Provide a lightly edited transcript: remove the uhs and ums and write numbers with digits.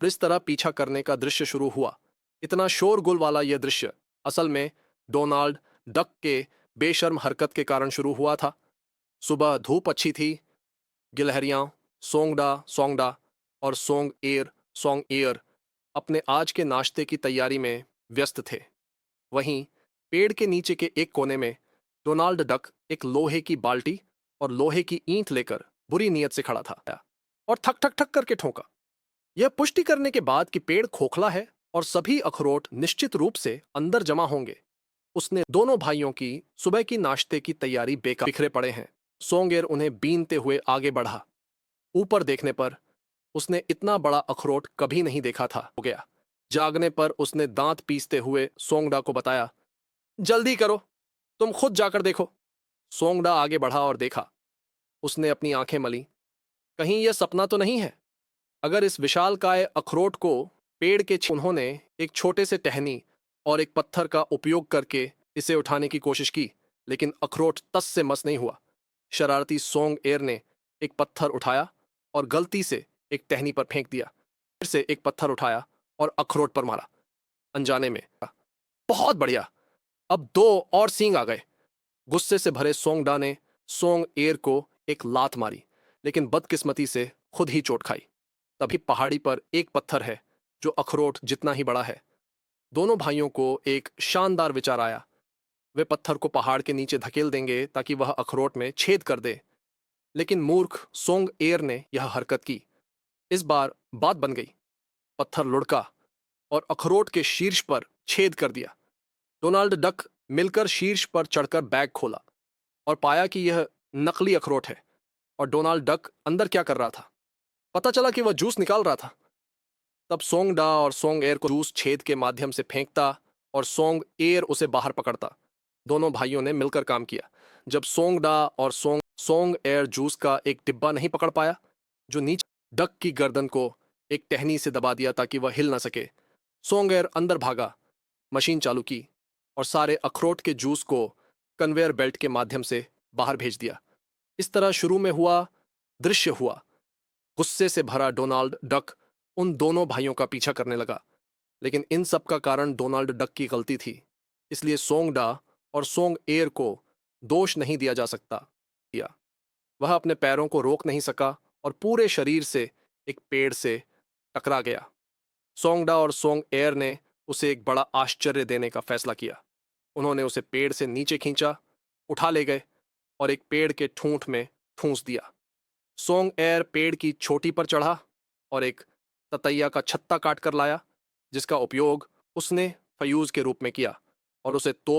और इस तरह पीछा करने का दृश्य शुरू हुआ। इतना शोरगुल वाला यह दृश्य असल में डोनाल्ड डक के बेशर्म हरकत के कारण शुरू हुआ था। सुबह धूप अच्छी थी। गिलहरियां सोंगडा सोंगडा और सोंग एयर अपने आज के नाश्ते की तैयारी में व्यस्त थे। वहीं पेड़ के नीचे के एक कोने में डोनाल्ड डक एक लोहे की बाल्टी और लोहे की ईंट लेकर बुरी नीयत से खड़ा था और ठक ठक ठक करके ठोंका। यह पुष्टि करने के बाद कि पेड़ खोखला है और सभी अखरोट निश्चित रूप से अंदर जमा होंगे, उसने दोनों भाइयों की सुबह की नाश्ते की तैयारी बेकार बिखरे पड़े हैं। सोंगेर उन्हें बीनते हुए आगे बढ़ा। ऊपर देखने पर उसने इतना बड़ा अखरोट कभी नहीं देखा था। हो गया। जागने पर उसने दांत पीसते हुए सोंगडा को बताया, जल्दी करो, तुम खुद जाकर देखो। सोंगडा आगे बढ़ा और देखा। उसने अपनी आंखें मली। कहीं यह सपना तो नहीं है? अगर इस विशालकाय अखरोट को पेड़ के उन्होंने एक छोटे से टहनी और एक पत्थर का उपयोग करके इसे उठाने की कोशिश की, लेकिन अखरोट तस से मस नहीं हुआ। शरारती सोंग एर ने एक पत्थर उठाया और गलती से एक टहनी पर फेंक दिया। फिर से एक पत्थर उठाया और अखरोट पर मारा। अनजाने में बहुत बढ़िया, अब दो और सींग आ गए। गुस्से से भरे सोंगडा ने सोंग एर को एक लात मारी, लेकिन बदकिस्मती से खुद ही चोट खाई। तभी पहाड़ी पर एक पत्थर है जो अखरोट जितना ही बड़ा है। दोनों भाइयों को एक शानदार विचार आया। वे पत्थर को पहाड़ के नीचे धकेल देंगे ताकि वह अखरोट में छेद कर दे, लेकिन मूर्ख सोंग एर ने यह हरकत की। इस बार बात बन गई। पत्थर लुढ़का और अखरोट के शीर्ष पर छेद कर दिया। डोनाल्ड डक मिलकर शीर्ष पर चढ़कर बैग खोला और पाया कि यह नकली अखरोट है। और डोनाल्ड डक अंदर क्या कर रहा था? पता चला कि वह जूस निकाल रहा था। तब सोंगडा और सोंग एर को जूस छेद के माध्यम से फेंकता और सोंग एर उसे बाहर पकड़ता। दोनों भाइयों ने मिलकर काम किया। जब सोंगडा और सोंग एर जूस का एक डिब्बा नहीं पकड़ पाया जो नीचे, डक की गर्दन को एक टहनी से दबा दिया ताकि वह हिल न सके। सोंग एर अंदर भागा, मशीन चालू की और सारे अखरोट के जूस को कन्वेयर बेल्ट के माध्यम से बाहर भेज दिया। इस तरह शुरू में हुआ दृश्य हुआ। गुस्से से भरा डोनाल्ड डक उन दोनों भाइयों का पीछा करने लगा, लेकिन इन सब का कारण डोनाल्ड डक की गलती थी। इसलिए सोंगडा और सोंग एर को दोष नहीं दिया जा सकता। दिया वह अपने पैरों को रोक नहीं सका और पूरे शरीर से एक पेड़ से टकरा गया। सोंगडा और सोंग एर ने उसे एक बड़ा आश्चर्य देने का फैसला किया। उन्होंने उसे पेड़ से नीचे खींचा, उठा ले गए और एक पेड़ के ठूंठ में ठूंस दिया। सोंग एर पेड़ की चोटी पर चढ़ा और एक ततैया का छत्ता काट कर लाया, जिसका उपयोग उसने फयूज के रूप में किया और उसे तोप